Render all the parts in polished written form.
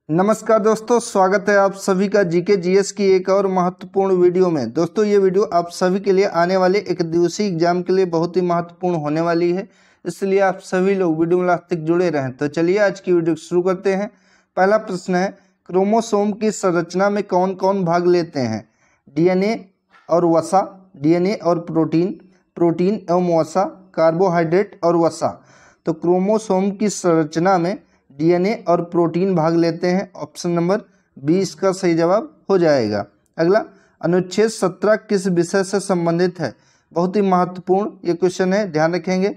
नमस्कार दोस्तों, स्वागत है आप सभी का जीके जीएस की एक और महत्वपूर्ण वीडियो में। दोस्तों ये वीडियो आप सभी के लिए आने वाले एक दिवसीय एग्जाम के लिए बहुत ही महत्वपूर्ण होने वाली है, इसलिए आप सभी लोग वीडियो में लास्ट तक जुड़े रहें। तो चलिए आज की वीडियो शुरू करते हैं। पहला प्रश्न है, क्रोमोसोम की संरचना में कौन कौन भाग लेते हैं? डीएनए और वसा, डीएनए और प्रोटीन, प्रोटीन एवं वसा, कार्बोहाइड्रेट और वसा। तो क्रोमोसोम की संरचना में डीएनए और प्रोटीन भाग लेते हैं। ऑप्शन नंबर 20 का सही जवाब हो जाएगा। अगला, अनुच्छेद 17 किस विषय से संबंधित है? बहुत ही महत्वपूर्ण ये क्वेश्चन है, ध्यान रखेंगे,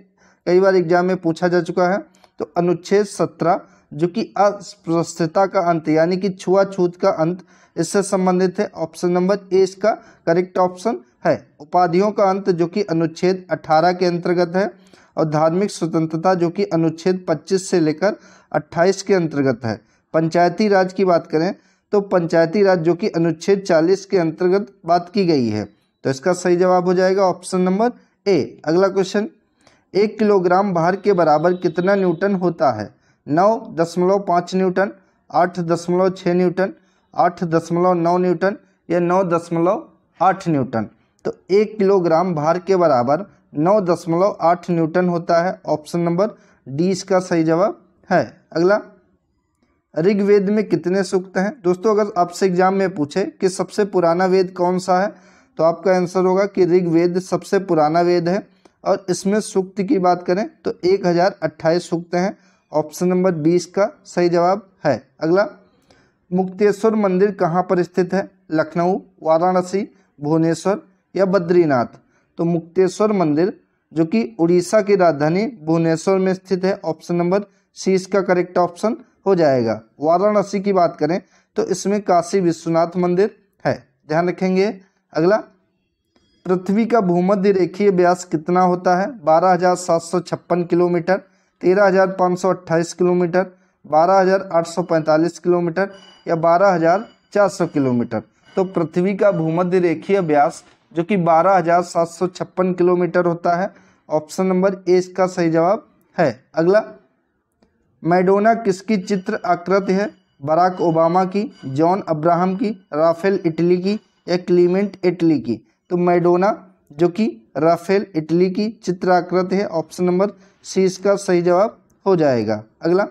कई बार एग्जाम में पूछा जा चुका है। तो अनुच्छेद 17 जो कि अस्पृश्यता का अंत यानी कि छुआछूत का अंत, इससे संबंधित है। ऑप्शन नंबर ए इसका करेक्ट ऑप्शन है। उपाधियों का अंत जो कि अनुच्छेद 18 के अंतर्गत है, और धार्मिक स्वतंत्रता जो कि अनुच्छेद 25 से लेकर 28 के अंतर्गत है। पंचायती राज की बात करें तो पंचायती राज जो कि अनुच्छेद 40 के अंतर्गत बात की गई है। तो इसका सही जवाब हो जाएगा ऑप्शन नंबर ए। अगला क्वेश्चन, 1 किलोग्राम भार के बराबर कितना न्यूटन होता है? 9.5 न्यूटन, 8.6 न्यूटन, 8.9 न्यूटन या 9.8 न्यूटन। तो 1 किलोग्राम भार के बराबर 9.8 न्यूटन होता है। ऑप्शन नंबर डी इसका सही जवाब है। अगला, ऋग्वेद में कितने सूक्त हैं? दोस्तों अगर आपसे एग्जाम में पूछे कि सबसे पुराना वेद कौन सा है, तो आपका आंसर होगा कि ऋग्वेद सबसे पुराना वेद है, और इसमें सूक्त की बात करें तो 1028 सूक्त हैं। ऑप्शन नंबर 20 का सही जवाब है। अगला, मुक्तेश्वर मंदिर कहाँ पर स्थित है? लखनऊ, वाराणसी, भुवनेश्वर या बद्रीनाथ। तो मुक्तेश्वर मंदिर जो कि उड़ीसा की राजधानी भुवनेश्वर में स्थित है। ऑप्शन नंबर सी इसका करेक्ट ऑप्शन हो जाएगा। वाराणसी की बात करें तो इसमें काशी विश्वनाथ मंदिर है, ध्यान रखेंगे। अगला, पृथ्वी का भूमध्य रेखीय व्यास कितना होता है? 12,756 किलोमीटर, 13,528 किलोमीटर, 12,845 किलोमीटर या 12,400 किलोमीटर। तो पृथ्वी का भूमध्य रेखीय व्यास जो कि 12,756 किलोमीटर होता है। ऑप्शन नंबर ए इसका सही जवाब है। अगला, मैडोना किसकी चित्र आकृति है? बराक ओबामा की, जॉन अब्राहम की, राफेल इटली की या क्लीमेंट इटली की। तो मैडोना जो कि राफेल इटली की चित्र आकृति है। ऑप्शन नंबर सी इसका सही जवाब हो जाएगा। अगला,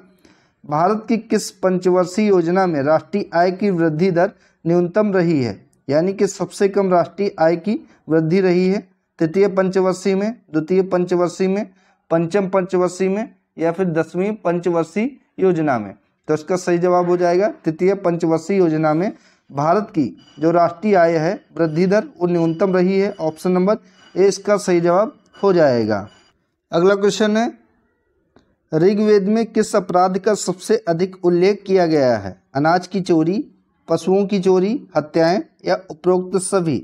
भारत की किस पंचवर्षीय योजना में राष्ट्रीय आय की वृद्धि दर न्यूनतम रही है? यानी कि सबसे कम राष्ट्रीय आय की वृद्धि रही है? तृतीय पंचवर्षीय में, द्वितीय पंचवर्षीय में, पंचम पंचवर्षीय में या फिर 10वीं पंचवर्षीय योजना में। तो इसका सही जवाब हो जाएगा तृतीय पंचवर्षीय योजना में भारत की जो राष्ट्रीय आय है वृद्धि दर वो न्यूनतम रही है। ऑप्शन नंबर ए इसका सही जवाब हो जाएगा। अगला क्वेश्चन है, ऋग्वेद में किस अपराध का सबसे अधिक उल्लेख किया गया है? अनाज की चोरी, पशुओं की चोरी, हत्याएं या उपरोक्त सभी।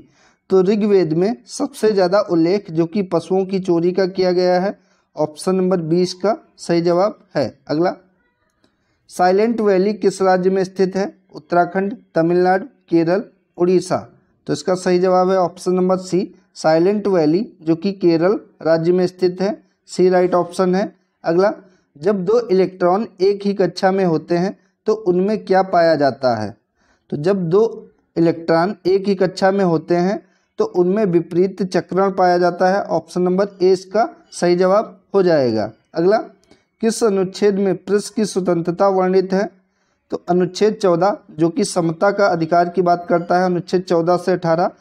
तो ऋग्वेद में सबसे ज़्यादा उल्लेख जो कि पशुओं की चोरी का किया गया है। ऑप्शन नंबर 20 का सही जवाब है। अगला, साइलेंट वैली किस राज्य में स्थित है? उत्तराखंड, तमिलनाडु, केरल, उड़ीसा। तो इसका सही जवाब है option number C, Silent Valley जो कि केरल राज्य में स्थित है। सी राइट ऑप्शन है। अगला, जब 2 इलेक्ट्रॉन एक ही कक्षा में होते हैं तो उनमें क्या पाया जाता है? तो जब 2 इलेक्ट्रॉन एक ही कक्षा में होते हैं तो उनमें विपरीत चक्रण पाया जाता है। ऑप्शन नंबर ए इसका सही जवाब हो जाएगा। अगला, किस अनुच्छेद में प्रेस की स्वतंत्रता वर्णित है? तो अनुच्छेद 14 जो कि समता का अधिकार की बात करता है, अनुच्छेद 14 से 18।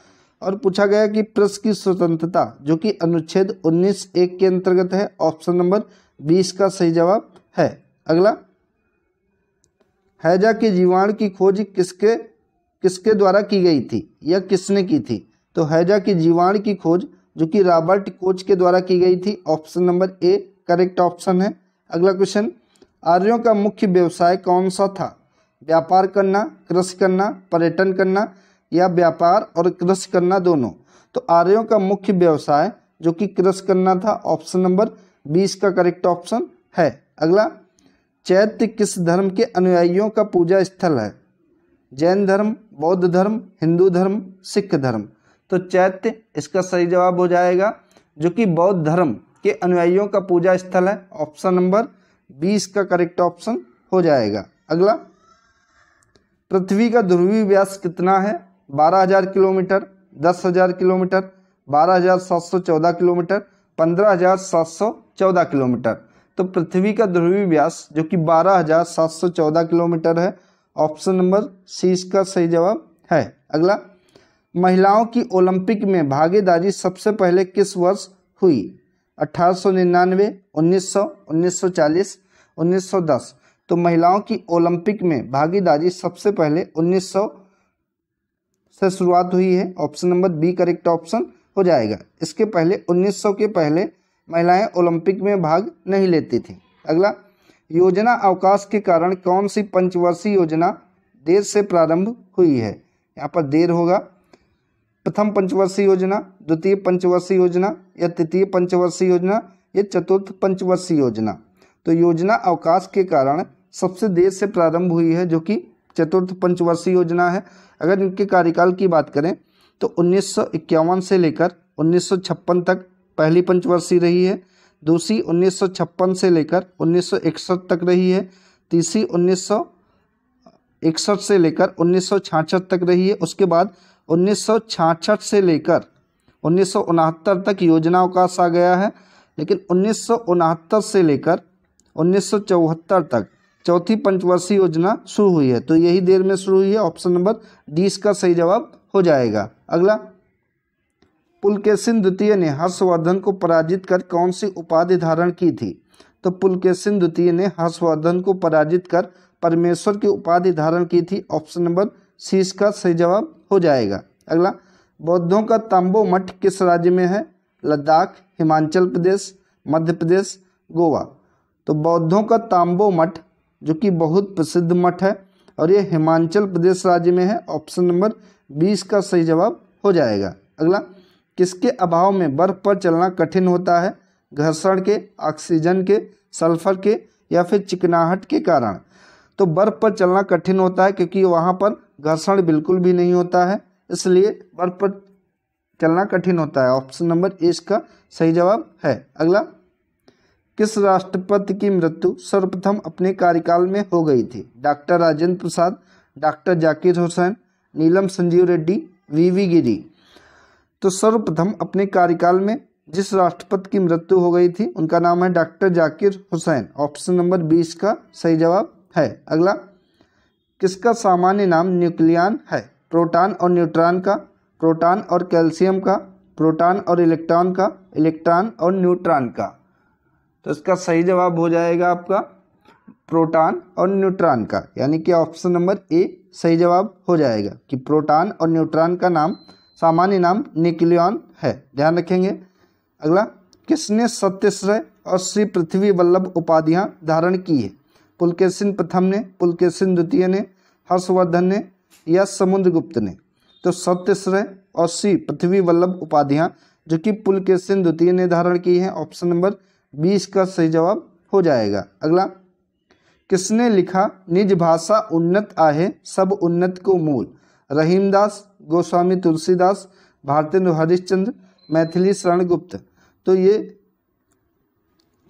और पूछा गया कि प्रेस की स्वतंत्रता जो कि अनुच्छेद 19(1) के अंतर्गत है। ऑप्शन नंबर 20 का सही जवाब है। अगला, हैजा के जीवाणु की खोज किसके द्वारा की गई थी या किसने की थी? तो हैजा की जीवाणु की खोज जो कि रॉबर्ट कोच के द्वारा की गई थी। Option number A correct option है। अगला क्वेश्चन, आर्यों का मुख्य व्यवसाय कौन सा था? व्यापार करना, कृषि करना, पर्यटन करना या व्यापार और कृषि करना दोनों। तो आर्यों का मुख्य व्यवसाय जो कि कृषि करना था। ऑप्शन नंबर 20 का करेक्ट ऑप्शन है। अगला, चैत्य किस धर्म के अनुयायियों का पूजा स्थल है? जैन धर्म, बौद्ध धर्म, हिंदू धर्म, सिख धर्म। तो चैत्य इसका सही जवाब हो जाएगा जो कि बौद्ध धर्म के अनुयायियों का पूजा स्थल है। ऑप्शन नंबर 20 का करेक्ट ऑप्शन हो जाएगा। अगला, पृथ्वी का ध्रुवीय व्यास कितना है? 12,000 किलोमीटर, 10,000 किलोमीटर, 12,714 किलोमीटर, 15,714 किलोमीटर। तो पृथ्वी का ध्रुवीय व्यास जो कि 12,714 किलोमीटर है। ऑप्शन नंबर सी इसका सही जवाब है। अगला, महिलाओं की ओलंपिक में भागीदारी सबसे पहले किस वर्ष हुई? 1899, 1900, 1940, 1910। तो महिलाओं की ओलंपिक में भागीदारी सबसे पहले 1900 से शुरुआत हुई है। Option number B correct option हो जाएगा। इसके पहले 1900 के पहले महिलाएं ओलंपिक में भाग नहीं लेती थी। अगला, योजना अवकाश के कारण कौन सी पंचवर्षीय योजना देर से प्रारंभ हुई है? यहाँ पर देर होगा। प्रथम पंचवर्षीय योजना, द्वितीय पंचवर्षीय योजना या तृतीय पंचवर्षीय योजना या चतुर्थ पंचवर्षीय योजना। तो योजना अवकाश के कारण सबसे देर से प्रारंभ हुई है जो कि चतुर्थ पंचवर्षीय योजना है। अगर इनके कार्यकाल की बात करें तो 1951 से लेकर 1956 तक पहली पंचवर्षीय रही है, दूसरी 1956 से लेकर 1961 तक रही है, तीसरी 1961 से लेकर 1966 तक रही है। उसके बाद 1966 से लेकर 1969 तक योजना अवकाश आ गया है, लेकिन 1969 से लेकर 1974 तक चौथी पंचवर्षीय योजना शुरू हुई है। तो यही देर में शुरू हुई है। ऑप्शन नंबर डी इसका सही जवाब हो जाएगा। अगला, पुलकेशिन द्वितीय ने हर्षवर्धन को पराजित कर कौन सी उपाधि धारण की थी? तो पुलकेशिन द्वितीय ने हर्षवर्धन को पराजित कर परमेश्वर की उपाधि धारण की थी। ऑप्शन नंबर सी इसका सही जवाब हो जाएगा। अगला, बौद्धों का तांबो मठ किस राज्य में है? लद्दाख, हिमाचल प्रदेश, मध्य प्रदेश, गोवा। तो बौद्धों का तांबो मठ जो कि बहुत प्रसिद्ध मठ है और ये हिमाचल प्रदेश राज्य में है। ऑप्शन नंबर 20 का सही जवाब हो जाएगा। अगला, किसके अभाव में बर्फ पर चलना कठिन होता है? घर्षण के, ऑक्सीजन के, सल्फर के या फिर चिकनाहट के कारण। तो बर्फ पर चलना कठिन होता है क्योंकि वहाँ पर घर्षण बिल्कुल भी नहीं होता है, इसलिए बर्फ पर चलना कठिन होता है। ऑप्शन नंबर ए इसका सही जवाब है। अगला, किस राष्ट्रपति की मृत्यु सर्वप्रथम अपने कार्यकाल में हो गई थी? डॉक्टर राजेंद्र प्रसाद, डॉक्टर जाकिर हुसैन, नीलम संजीव रेड्डी, वीवी गिरी। तो सर्वप्रथम अपने कार्यकाल में जिस राष्ट्रपति की मृत्यु हो गई थी उनका नाम है doctor Zakir Hussain. Option number 20 का सही जवाब है। अगला, किसका सामान्य नाम न्यूक्लियन है? प्रोटॉन और न्यूट्रॉन का, प्रोटॉन और कैल्शियम का, प्रोटॉन और इलेक्ट्रॉन का, इलेक्ट्रॉन और न्यूट्रॉन का। तो इसका सही जवाब हो जाएगा आपका प्रोटॉन और न्यूट्रॉन का, यानी कि ऑप्शन नंबर ए सही जवाब हो जाएगा कि प्रोटॉन और न्यूट्रॉन का नाम सामान्य नाम न्यूक्लियन है। ध्यान रखेंगे। अगला, किसने सत्यश्रय और श्री पृथ्वी वल्लभ उपाधियां धारण की है? पुलकेशिन प्रथम ने, पुलकेशिन द्वितीय ने, हर्षवर्धन ने या समुद्रगुप्त ने। तो सत्यश्रय और श्री पृथ्वी वल्लभ उपाधियां जो कि पुलकेशिन द्वितीय ने धारण की है। ऑप्शन नंबर 20 का सही जवाब हो जाएगा। अगला, किसने लिखा निज भाषा उन्नत आहे सब उन्नत को मूल? रहीमदास, गोस्वामी तुलसीदास, भारतेंदु हरिश्चंद्र, मैथिली शरण गुप्त। तो ये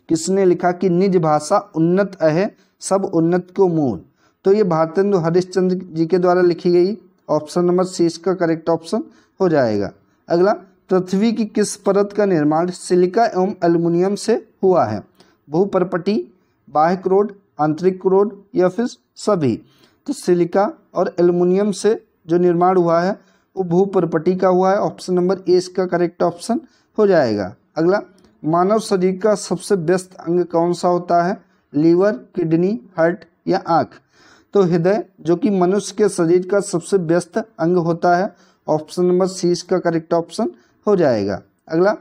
किसने लिखा कि निज भाषा उन्नत है सब उन्नत को मूल? तो ये भारतेंदु हरिश्चंद्र जी के द्वारा लिखी गई। ऑप्शन नंबर सी इसका करेक्ट ऑप्शन हो जाएगा। अगला, पृथ्वी की किस परत का निर्माण सिलिका एवं एल्युमिनियम से हुआ है? भूपर्पटी, बाह्य क्रोड, आंतरिक क्रोड या फिर सभी। तो सिलिका और एल्युमिनियम से जो निर्माण हुआ है वो भूपर्पटी का हुआ है। ऑप्शन नंबर ए इसका करेक्ट ऑप्शन हो जाएगा। अगला, मानव शरीर का सबसे व्यस्त अंग कौन सा होता है? लीवर, किडनी, हार्ट या आँख। तो हृदय जो कि मनुष्य के शरीर का सबसे व्यस्त अंग होता है। ऑप्शन नंबर सी इसका करेक्ट ऑप्शन हो जाएगा। अगला,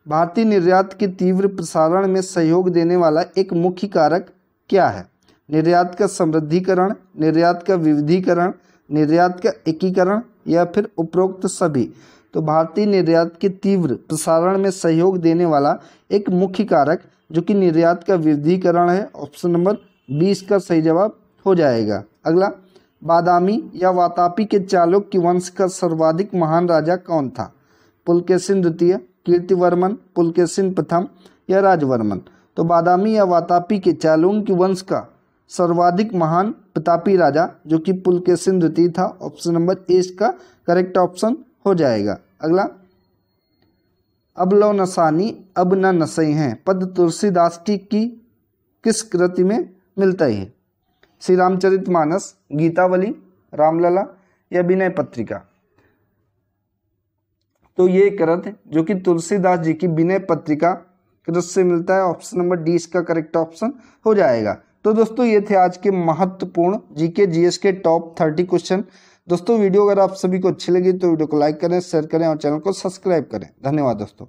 भारतीय निर्यात के तीव्र प्रसारण में सहयोग देने वाला एक मुख्य कारक क्या है? निर्यात का समृद्धिकरण, निर्यात का विविधीकरण, निर्यात का एकीकरण या फिर उपरोक्त सभी। तो भारतीय निर्यात के तीव्र प्रसारण में सहयोग देने वाला एक मुख्य कारक जो कि निर्यात का विविधीकरण है। ऑप्शन नंबर 20 का सही जवाब हो जाएगा। अगला, बादामी या वातापी के चालुक्य वंश का सर्वाधिक महान राजा कौन था? पुलकेशिन द्वितीय, कीर्तिवर्मन, पुलकेशिन प्रथम या राजवर्मन। तो बादामी या वातापी के चालुक्य वंश का सर्वाधिक महान प्रतापी राजा, जो कि पुलकेशिन द्वितीय था। ऑप्शन नंबर ए इसका करेक्ट ऑप्शन हो जाएगा। अगला, अब लो नसानी अब न नसई हैं पद तुलसीदास की किस कृति में मिलता है? श्री रामचरितमानस, गीतावली, रामलला या विनय पत्रिका? तो ये कृत जो कि तुलसीदास जी की विनय पत्रिका कृत से मिलता है। ऑप्शन नंबर डी इसका करेक्ट ऑप्शन हो जाएगा। तो दोस्तों ये थे आज के महत्वपूर्ण जीके जीएस के टॉप 30 क्वेश्चन। दोस्तों वीडियो अगर आप सभी को अच्छी लगी तो वीडियो को लाइक करें, शेयर करें और चैनल को सब्सक्राइब करें। धन्यवाद दोस्तों।